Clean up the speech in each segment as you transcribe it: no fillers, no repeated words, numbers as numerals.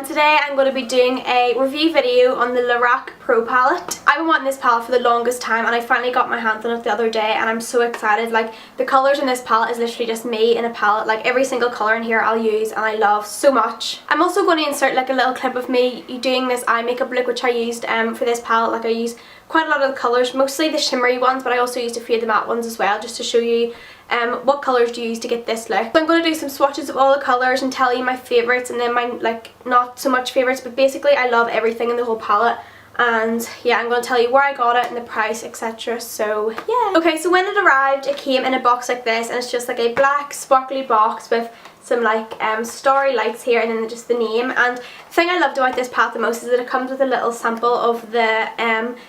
everyone, today I'm going to be doing a review video on the LORAC Pro palette. I've been wanting this palette for the longest time and I finally got my hands on it the other day and I'm so excited. Like, the colours in this palette is literally just me in a palette. Like, every single colour in here I'll use and I love so much. I'm also going to insert like a little clip of me doing this eye makeup look which I used for this palette. Like, I used quite a lot of the colours, mostly the shimmery ones, but I also used a few of the matte ones as well, just to show you what colours do you use to get this look. So I'm going to do some swatches of all the colours and tell you my favourites and then my like not so much favourites, but basically I love everything in the whole palette. And yeah, I'm going to tell you where I got it and the price, etc. So yeah. Okay, so when it arrived it came in a box like this, and it's just like a black sparkly box with some like starry lights here and then just the name. And the thing I loved about this palette the most is that it comes with a little sample of the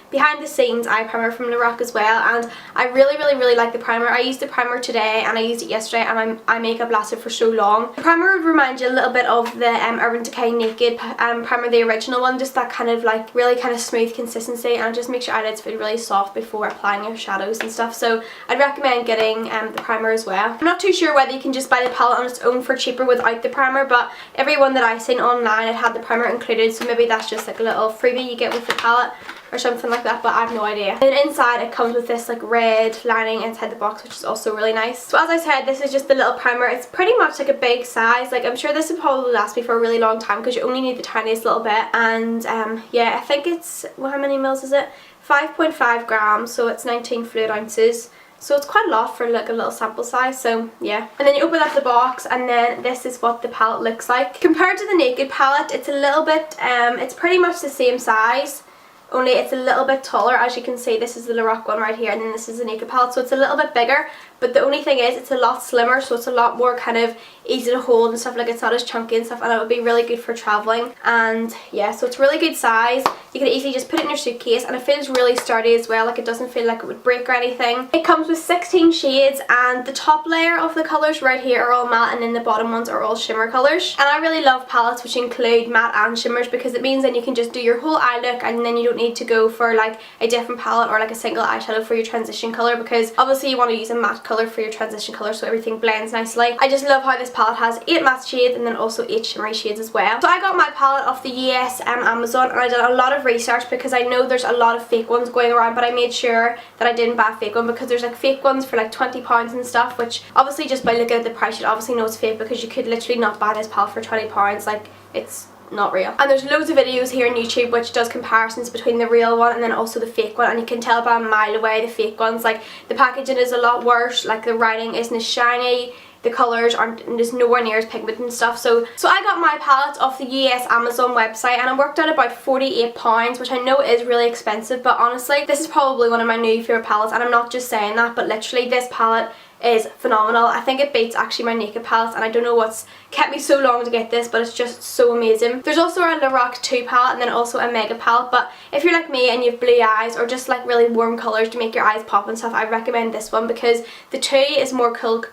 behind the scenes eye primer from LORAC as well, and I really like the primer. I used the primer today and I used it yesterday and my eye makeup lasted for so long. The primer would remind you a little bit of the Urban Decay Naked primer, the original one, just that kind of like really kind of smooth consistency, and it just makes your eyelids feel really soft before applying your shadows and stuff. So I'd recommend getting the primer as well. I'm not too sure whether you can just buy the palette on its own for cheaper without the primer, but everyone that I've seen online it had the primer included, so maybe that's just like a little freebie you get with the palette or something like that, but I have no idea. And inside it comes with this like red lining inside the box, which is also really nice. So as I said, this is just the little primer. It's pretty much like a big size. Like, I'm sure this would probably last me for a really long time because you only need the tiniest little bit. And yeah, I think it's, well, how many mils is it? 5.5 grams, so it's 19 fluid ounces. So it's quite a lot for like a little sample size, so yeah. And then you open up the box and then this is what the palette looks like. Compared to the Naked palette, it's a little bit, it's pretty much the same size, only it's a little bit taller. As you can see, this is the LORAC one right here and then this is the Naked palette, so it's a little bit bigger. But the only thing is it's a lot slimmer, so it's a lot more kind of easy to hold and stuff. Like, it's not as chunky and stuff, and it would be really good for travelling. And yeah, so it's really good size. You can easily just put it in your suitcase and it feels really sturdy as well. Like, it doesn't feel like it would break or anything. It comes with 16 shades and the top layer of the colours right here are all matte and then the bottom ones are all shimmer colours. And I really love palettes which include matte and shimmers because it means then you can just do your whole eye look and then you don't need to go for like a different palette or like a single eyeshadow for your transition colour, because obviously you want to use a matte colour for your transition colour so everything blends nicely. I just love how this palette has 8 matte shades and then also 8 shimmery shades as well. So I got my palette off the US Amazon, and I did a lot of research because I know there's a lot of fake ones going around, but I made sure that I didn't buy a fake one because there's like fake ones for like £20 and stuff, which obviously just by looking at the price you'd obviously know it's fake because you could literally not buy this palette for £20. Like, it's not real. And there's loads of videos here on YouTube which does comparisons between the real one and then also the fake one, and you can tell by a mile away the fake ones. Like, the packaging is a lot worse, like the writing isn't as shiny, the colours aren't just nowhere near as pigmented and stuff. So I got my palette off the US Amazon website and it worked out about £48, which I know is really expensive, but honestly this is probably one of my new favourite palettes, and I'm not just saying that, but literally this palette is phenomenal. I think it beats actually my Naked palette, and I don't know what's kept me so long to get this, but it's just so amazing. There's also a LORAC 2 palette and then also a Mega palette, but if you're like me and you have blue eyes or just like really warm colours to make your eyes pop and stuff, I recommend this one because the 2 is more cool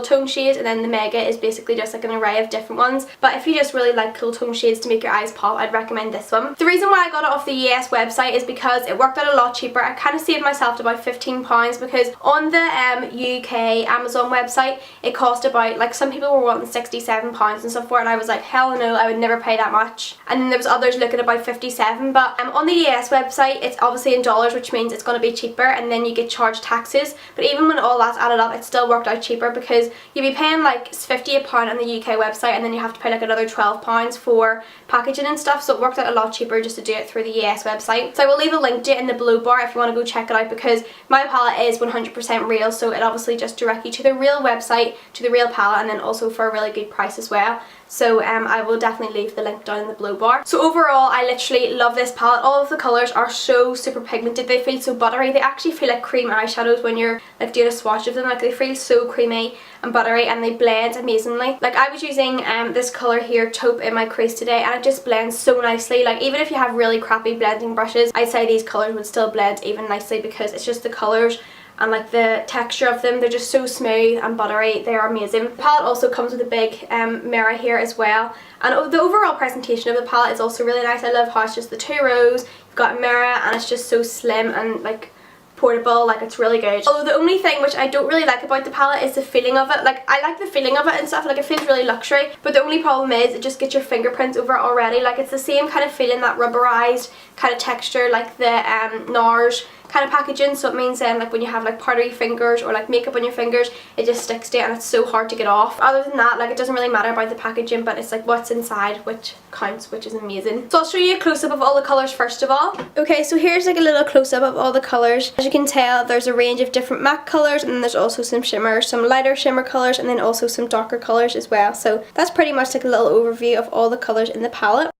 tone shades and then the Mega is basically just like an array of different ones. But if you just really like cool tone shades to make your eyes pop, I'd recommend this one. The reason why I got it off the US website is because it worked out a lot cheaper. I kind of saved myself to about £15 because on the UK Amazon website it cost about, like, some people were wanting £67 and stuff for it, and I was like, hell no, I would never pay that much. And then there was others looking at about £57, but on the US website it's obviously in dollars, which means it's going to be cheaper, and then you get charged taxes. But even when all that's added up, it still worked out cheaper because you'd be paying like £58 on the UK website and then you have to pay like another £12 for packaging and stuff, so it worked out a lot cheaper just to do it through the US website. So I will leave a link to it in the below bar if you want to go check it out, because my palette is 100% real, so it obviously just directs you to the real website, to the real palette, and then also for a really good price as well. So I will definitely leave the link down in the below bar. So overall I literally love this palette. All of the colours are so super pigmented. They feel so buttery. They actually feel like cream eyeshadows when you're like doing a swatch of them. Like, they feel so creamy and buttery and they blend amazingly. Like, I was using this colour here, Taupe, in my crease today, and it just blends so nicely. Like, even if you have really crappy blending brushes, I'd say these colours would still blend even nicely because it's just the colours and like the texture of them, they're just so smooth and buttery. They are amazing. The palette also comes with a big mirror here as well, and the overall presentation of the palette is also really nice. I love how it's just the 2 rows, you've got a mirror, and it's just so slim and like portable, like it's really good. Although the only thing which I don't really like about the palette is the feeling of it. Like I like the feeling of it and stuff, like it feels really luxury, but the only problem is it just gets your fingerprints over it already. Like it's the same kind of feeling, that rubberized kind of texture like the NARS kind of packaging, so it means then like when you have like powdery fingers or like makeup on your fingers, it just sticks to it and it's so hard to get off. Other than that, like it doesn't really matter about the packaging, but it's like what's inside which counts, which is amazing. So I'll show you a close-up of all the colours first of all. Okay, so here's like a little close-up of all the colours. As you can tell, there's a range of different matte colours, and then there's also some shimmers, some lighter shimmer colours, and then also some darker colours as well. So that's pretty much like a little overview of all the colours in the palette.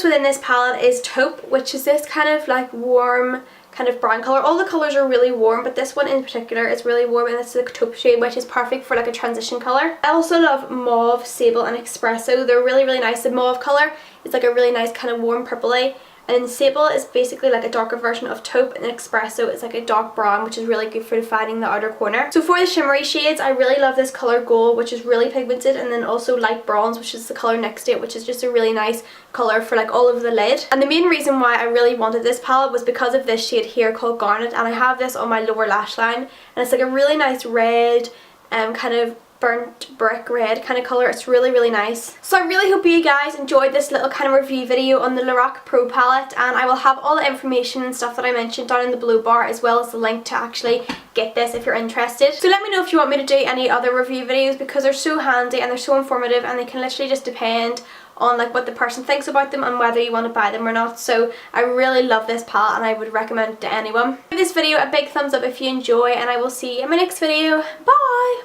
Within this palette is Taupe, which is this kind of like warm kind of brown colour. All the colours are really warm, but this one in particular is really warm, and this is a taupe shade, which is perfect for like a transition colour. I also love Mauve, Sable and Espresso. They're really nice. The Mauve colour is like a really nice kind of warm purpley, and then Sable is basically like a darker version of Taupe, and Espresso is like a dark brown, which is really good for defining the outer corner. So for the shimmery shades, I really love this colour Gold, which is really pigmented, and then also Light Bronze, which is the colour next to it, which is just a really nice colour for like all over the lid. And the main reason why I really wanted this palette was because of this shade here called Garnet, and I have this on my lower lash line, and it's like a really nice red kind of burnt brick red kind of colour. It's really nice. So I really hope you guys enjoyed this little kind of review video on the LORAC Pro palette, and I will have all the information and stuff that I mentioned down in the below bar, as well as the link to actually get this if you're interested. So let me know if you want me to do any other review videos, because they're so handy and they're so informative, and they can literally just depend on like what the person thinks about them and whether you want to buy them or not. So I really love this palette and I would recommend it to anyone. Give this video a big thumbs up if you enjoy, and I will see you in my next video. Bye!